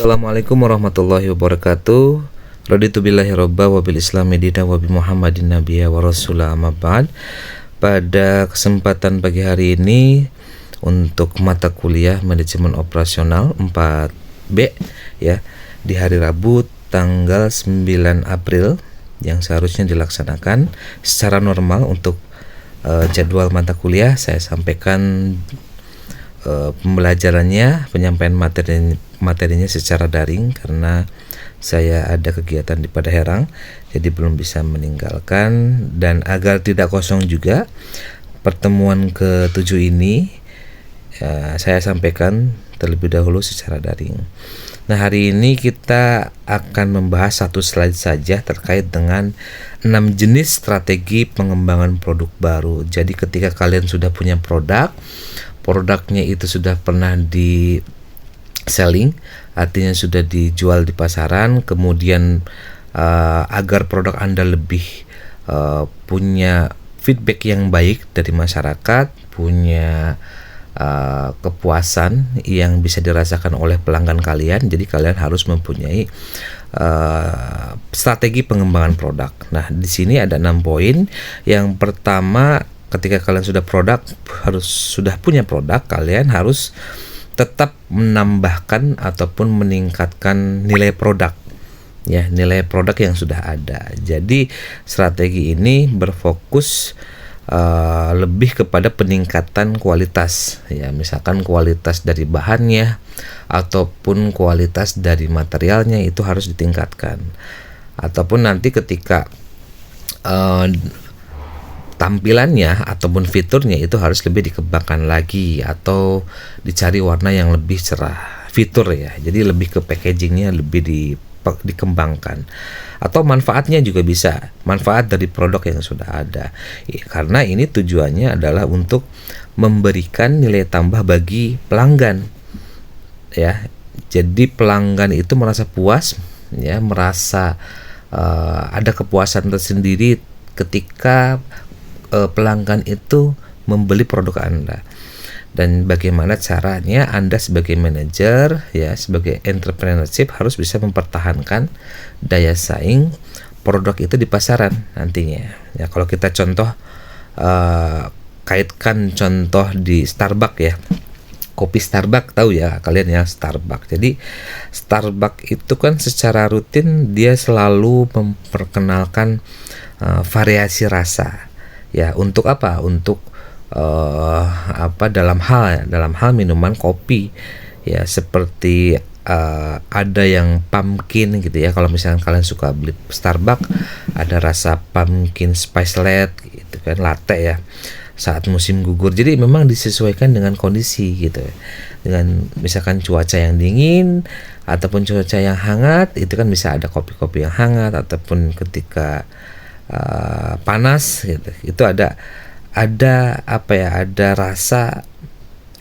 Assalamualaikum warahmatullahi wabarakatuh. Raditu billahi robba wa bil islami dina wa bi Muhammadin nabiyya wa rasulah amma ba'd. Pada kesempatan pagi hari ini untuk mata kuliah manajemen operasional 4B ya, di hari Rabu tanggal 9 April yang seharusnya dilaksanakan secara normal untuk jadwal mata kuliah, saya sampaikan pembelajarannya, penyampaian materinya secara daring karena saya ada kegiatan di Padaherang, jadi belum bisa meninggalkan. Dan agar tidak kosong juga pertemuan ke-7 ini, saya sampaikan terlebih dahulu secara daring. Nah, hari ini kita akan membahas satu slide saja terkait dengan 6 jenis strategi pengembangan produk baru. Jadi ketika kalian sudah punya produknya itu sudah pernah di selling, artinya sudah dijual di pasaran, kemudian agar produk Anda lebih punya feedback yang baik dari masyarakat, punya kepuasan yang bisa dirasakan oleh pelanggan kalian, jadi kalian harus mempunyai strategi pengembangan produk. Nah, di sini ada 6 poin. Yang pertama, ketika kalian sudah punya produk, kalian harus tetap menambahkan ataupun meningkatkan nilai produk, ya, nilai produk yang sudah ada. Jadi strategi ini berfokus lebih kepada peningkatan kualitas, ya, misalkan kualitas dari bahannya ataupun kualitas dari materialnya itu harus ditingkatkan. Ataupun nanti ketika tampilannya ataupun fiturnya itu harus lebih dikembangkan lagi atau dicari warna yang lebih cerah, fitur ya, jadi lebih ke packagingnya lebih dikembangkan. Atau manfaatnya juga bisa, manfaat dari produk yang sudah ada, karena ini tujuannya adalah untuk memberikan nilai tambah bagi pelanggan, ya. Jadi pelanggan itu merasa puas, ya, merasa ada kepuasan tersendiri ketika pelanggan itu membeli produk Anda. Dan bagaimana caranya Anda sebagai manajer, ya, sebagai entrepreneurship harus bisa mempertahankan daya saing produk itu di pasaran nantinya. Ya, kalau kita kaitkan contoh di Starbucks, ya. Kopi Starbucks, tahu ya kalian ya, Starbucks. Jadi Starbucks itu kan secara rutin dia selalu memperkenalkan variasi rasa. Ya, untuk apa? Untuk dalam hal minuman kopi, ya, seperti ada yang pumpkin gitu ya. Kalau misalnya kalian suka beli Starbucks, ada rasa pumpkin spice latte gitu kan, latte ya, saat musim gugur. Jadi memang disesuaikan dengan kondisi gitu. Dengan misalkan cuaca yang dingin ataupun cuaca yang hangat, itu kan bisa ada kopi-kopi yang hangat, ataupun ketika panas gitu. Itu ada rasa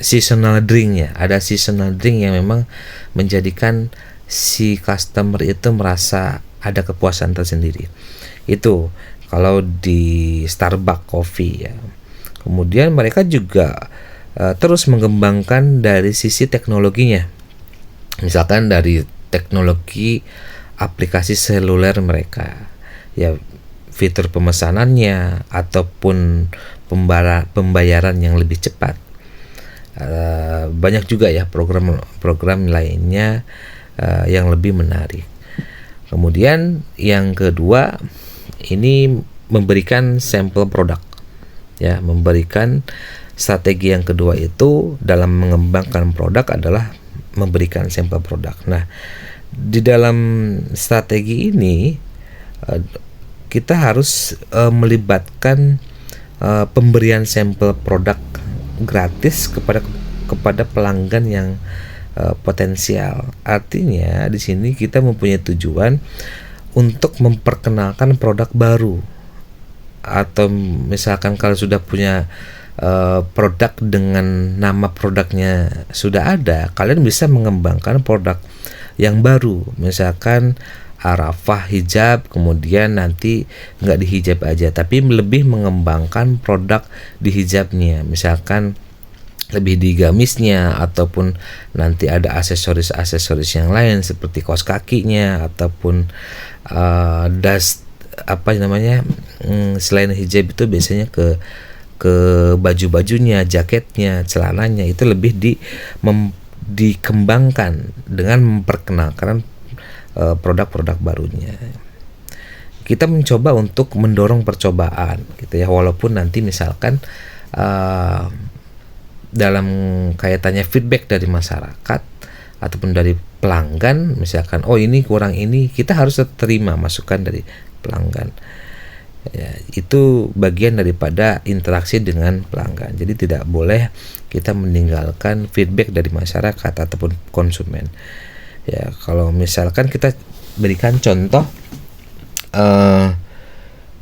seasonal drinknya, ada seasonal drink yang memang menjadikan si customer itu merasa ada kepuasan tersendiri. Itu kalau di Starbucks Coffee, ya. Kemudian mereka juga terus mengembangkan dari sisi teknologinya, misalkan dari teknologi aplikasi seluler mereka, ya, fitur pemesanannya ataupun pembayaran yang lebih cepat. Banyak juga ya program lainnya yang lebih menarik. Kemudian yang kedua, ini memberikan sampel produk, ya, memberikan strategi yang kedua itu dalam mengembangkan produk adalah memberikan sampel produk. Nah, di dalam strategi ini kita harus melibatkan pemberian sampel produk gratis kepada pelanggan yang potensial. Artinya di sini kita mempunyai tujuan untuk memperkenalkan produk baru, atau misalkan kalau sudah punya produk dengan nama produknya sudah ada, kalian bisa mengembangkan produk yang baru, misalkan Arafah hijab, kemudian nanti nggak di hijab aja, tapi lebih mengembangkan produk di hijabnya, misalkan lebih di gamisnya, ataupun nanti ada aksesoris yang lain seperti kaos kakinya, ataupun dust apa namanya, selain hijab itu biasanya ke baju-bajunya, jaketnya, celananya itu lebih dikembangkan dengan memperkenalkan produk-produk barunya. Kita mencoba untuk mendorong percobaan gitu ya, walaupun nanti misalkan dalam kaitannya feedback dari masyarakat ataupun dari pelanggan, misalkan ini kurang ini, kita harus terima masukan dari pelanggan ya, itu bagian daripada interaksi dengan pelanggan. Jadi tidak boleh kita meninggalkan feedback dari masyarakat ataupun konsumen ya. Kalau misalkan kita berikan contoh,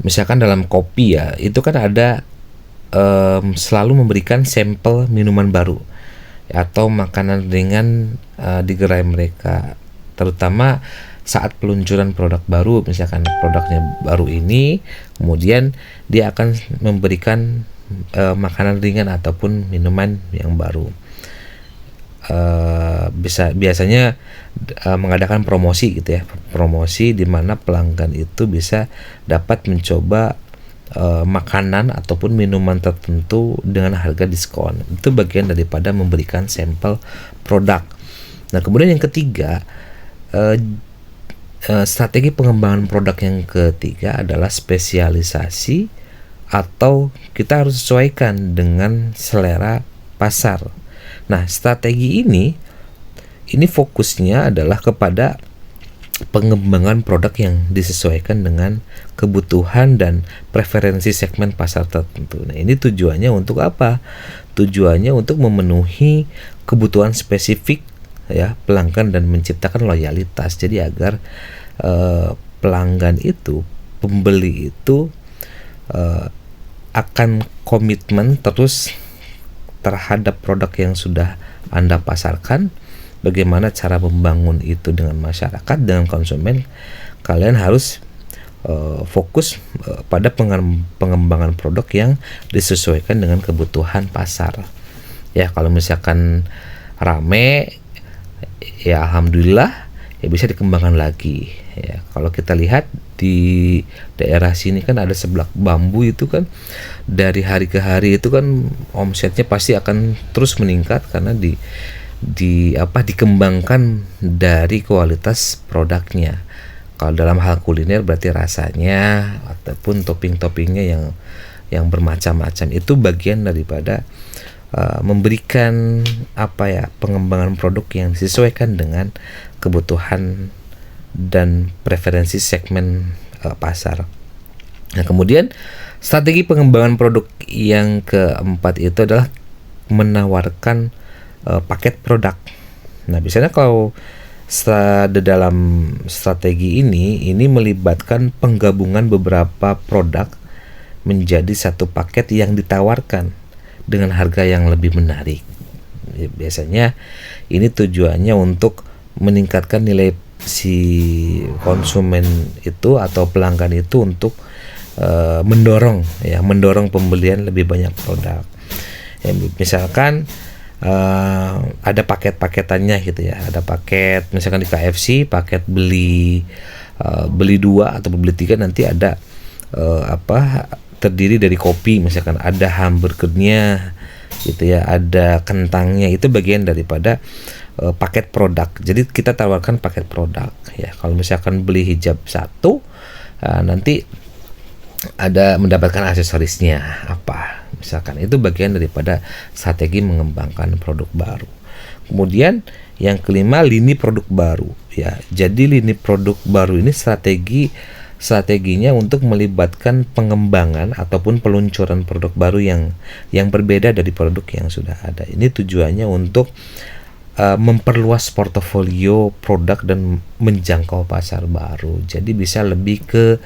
misalkan dalam kopi ya, itu kan ada selalu memberikan sampel minuman baru ya, atau makanan ringan di gerai mereka, terutama saat peluncuran produk baru. Misalkan produknya baru ini, kemudian dia akan memberikan makanan ringan ataupun minuman yang baru. Biasanya mengadakan promosi gitu ya, promosi di mana pelanggan itu bisa dapat mencoba makanan ataupun minuman tertentu dengan harga diskon. Itu bagian daripada memberikan sampel produk. Nah, kemudian yang ketiga, strategi pengembangan produk yang ketiga adalah spesialisasi, atau kita harus sesuaikan dengan selera pasar. Nah, strategi ini fokusnya adalah kepada pengembangan produk yang disesuaikan dengan kebutuhan dan preferensi segmen pasar tertentu. Nah, ini tujuannya untuk apa? Tujuannya untuk memenuhi kebutuhan spesifik ya pelanggan dan menciptakan loyalitas. Jadi agar pelanggan itu, pembeli itu akan komitmen terus terhadap produk yang sudah Anda pasarkan. Bagaimana cara membangun itu dengan masyarakat, dengan konsumen, kalian harus fokus pada pengembangan produk yang disesuaikan dengan kebutuhan pasar. Ya, kalau misalkan rame, ya alhamdulillah, ya bisa dikembangkan lagi. Ya, kalau kita lihat di daerah sini kan ada seblak bambu, itu kan dari hari ke hari itu kan omsetnya pasti akan terus meningkat karena dikembangkan dari kualitas produknya. Kalau dalam hal kuliner berarti rasanya ataupun topping-toppingnya yang bermacam-macam, itu bagian daripada memberikan pengembangan produk yang disesuaikan dengan kebutuhan dan preferensi segmen pasar. Nah, kemudian strategi pengembangan produk yang keempat itu adalah menawarkan paket produk. Nah, biasanya kalau di dalam strategi ini melibatkan penggabungan beberapa produk menjadi satu paket yang ditawarkan dengan harga yang lebih menarik. Biasanya ini tujuannya untuk meningkatkan nilai si konsumen itu atau pelanggan itu untuk mendorong pembelian lebih banyak produk. Ya, misalkan ada paket-paketannya gitu ya. Ada paket misalkan di KFC, paket beli 2 atau beli 3, nanti ada terdiri dari kopi, misalkan ada hamburgernya gitu ya, ada kentangnya, itu bagian daripada paket produk. Jadi kita tawarkan paket produk ya. Kalau misalkan beli hijab 1, nanti ada mendapatkan aksesorisnya misalkan. Itu bagian daripada strategi mengembangkan produk baru. Kemudian yang kelima, lini produk baru ya. Jadi lini produk baru ini strateginya untuk melibatkan pengembangan ataupun peluncuran produk baru yang berbeda dari produk yang sudah ada. Ini tujuannya untuk memperluas portofolio produk dan menjangkau pasar baru. Jadi bisa lebih ke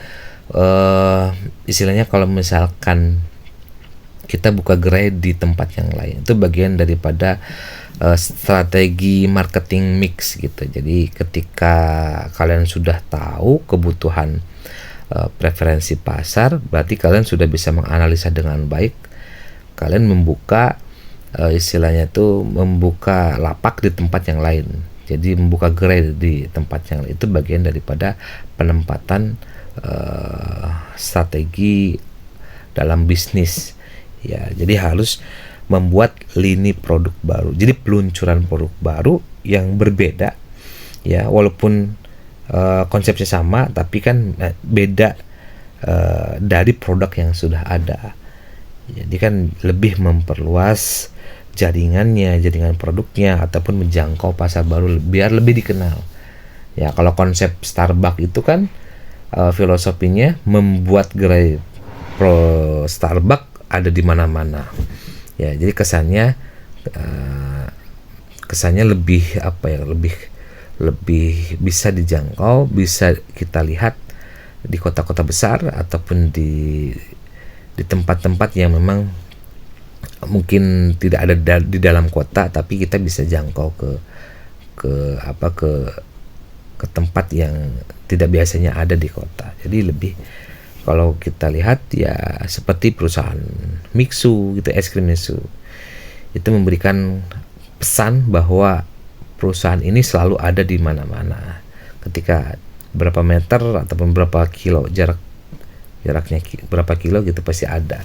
istilahnya kalau misalkan kita buka gerai di tempat yang lain, itu bagian daripada strategi marketing mix gitu. Jadi ketika kalian sudah tahu kebutuhan preferensi pasar, berarti kalian sudah bisa menganalisa dengan baik. Kalian membuka istilahnya tuh membuka lapak di tempat yang lain. Jadi membuka gerai di tempat yang lain itu bagian daripada penempatan strategi dalam bisnis. Ya, jadi harus membuat lini produk baru. Jadi peluncuran produk baru yang berbeda. Ya, walaupun konsepnya sama, tapi kan beda dari produk yang sudah ada. Jadi kan lebih memperluas jaringannya, jaringan produknya, ataupun menjangkau pasar baru biar lebih dikenal. Ya, kalau konsep Starbucks itu kan filosofinya membuat gerai Starbucks ada di mana-mana. Ya, jadi kesannya lebih lebih bisa dijangkau, bisa kita lihat di kota-kota besar ataupun di tempat-tempat yang memang mungkin tidak ada di dalam kota, tapi kita bisa jangkau ke tempat yang tidak biasanya ada di kota. Jadi lebih, kalau kita lihat ya seperti perusahaan Mixu gitu, es krim Mixu itu memberikan pesan bahwa perusahaan ini selalu ada di mana-mana. Ketika berapa meter ataupun berapa kilo jaraknya berapa kilo gitu, pasti ada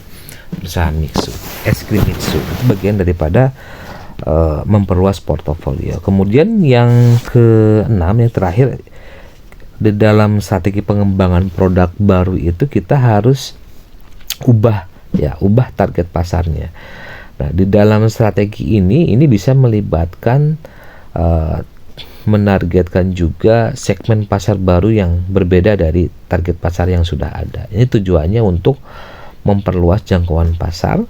perusahaan Mixu, es krim Mixu. Itu bagian daripada memperluas portofolio. Kemudian yang keenam, yang terakhir, di dalam strategi pengembangan produk baru itu kita harus ubah target pasarnya. Nah, di dalam strategi ini bisa melibatkan menargetkan juga segmen pasar baru yang berbeda dari target pasar yang sudah ada. Ini tujuannya untuk memperluas jangkauan pasar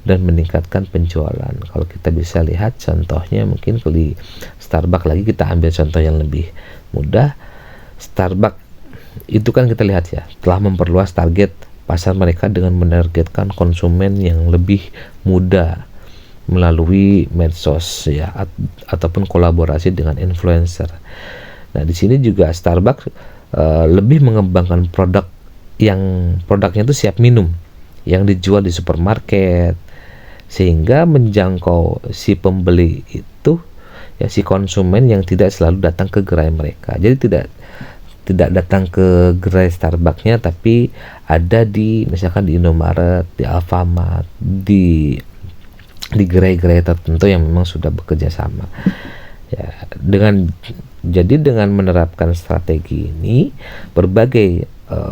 dan meningkatkan penjualan. Kalau kita bisa lihat contohnya, mungkin di Starbucks lagi kita ambil contoh yang lebih mudah. Starbucks itu kan kita lihat ya, telah memperluas target pasar mereka dengan menargetkan konsumen yang lebih muda melalui medsos ya, ataupun kolaborasi dengan influencer. Nah, di sini juga Starbucks lebih mengembangkan produknya itu siap minum yang dijual di supermarket, sehingga menjangkau si pembeli itu ya, si konsumen yang tidak selalu datang ke gerai mereka. Jadi tidak datang ke gerai Starbucksnya, tapi ada di misalkan di Indomaret, di Alfamart, di gerai-gerai tertentu yang memang sudah bekerja sama. Ya, dengan menerapkan strategi ini, berbagai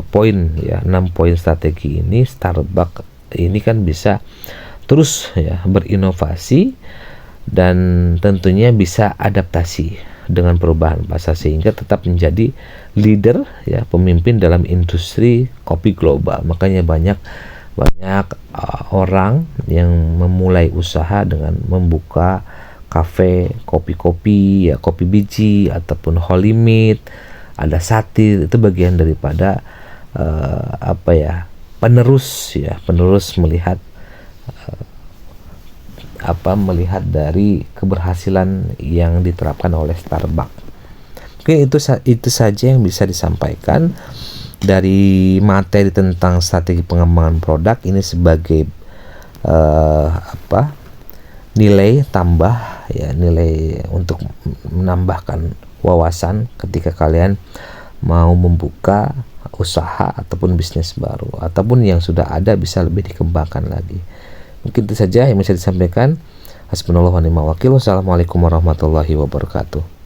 poin ya, 6 poin strategi ini, Starbucks ini kan bisa terus ya berinovasi dan tentunya bisa adaptasi dengan perubahan pasar sehingga tetap menjadi leader ya, pemimpin dalam industri kopi global. Makanya banyak orang yang memulai usaha dengan membuka kafe kopi-kopi ya, kopi biji ataupun whole limit, ada satir. Itu bagian daripada penerus melihat melihat dari keberhasilan yang diterapkan oleh Starbucks. Oke, itu saja yang bisa disampaikan dari materi tentang strategi pengembangan produk ini sebagai nilai tambah ya, nilai untuk menambahkan wawasan ketika kalian mau membuka usaha ataupun bisnis baru, ataupun yang sudah ada bisa lebih dikembangkan lagi. Mungkin itu saja yang bisa disampaikan. Hasbunallahu wa ni'mal wakil. Wassalamualaikum warahmatullahi wabarakatuh.